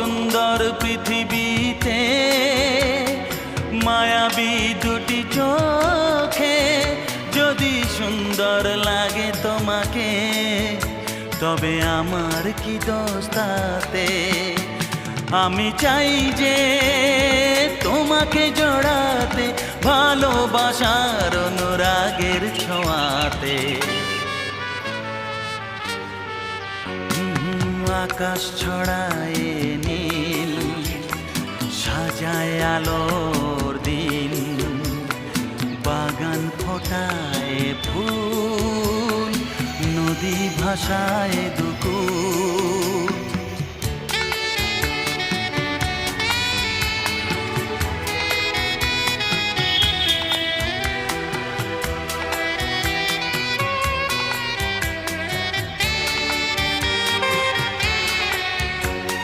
সুন্দর পৃথিবীতে মায়াবী দুটি চোখে যদি সুন্দর লাগে তোমাকে, তবে আমার কি দোষ তাতে? আমি চাই যে তোমাকে জড়াতে, ভালোবাসার অনুরাগের ছোঁয়াতে। আকাশ ছড়ায় নীল, সাজায় আলোর দিন, বাগান ফোটায় ফুল, নদী ভাষায় দুকুল।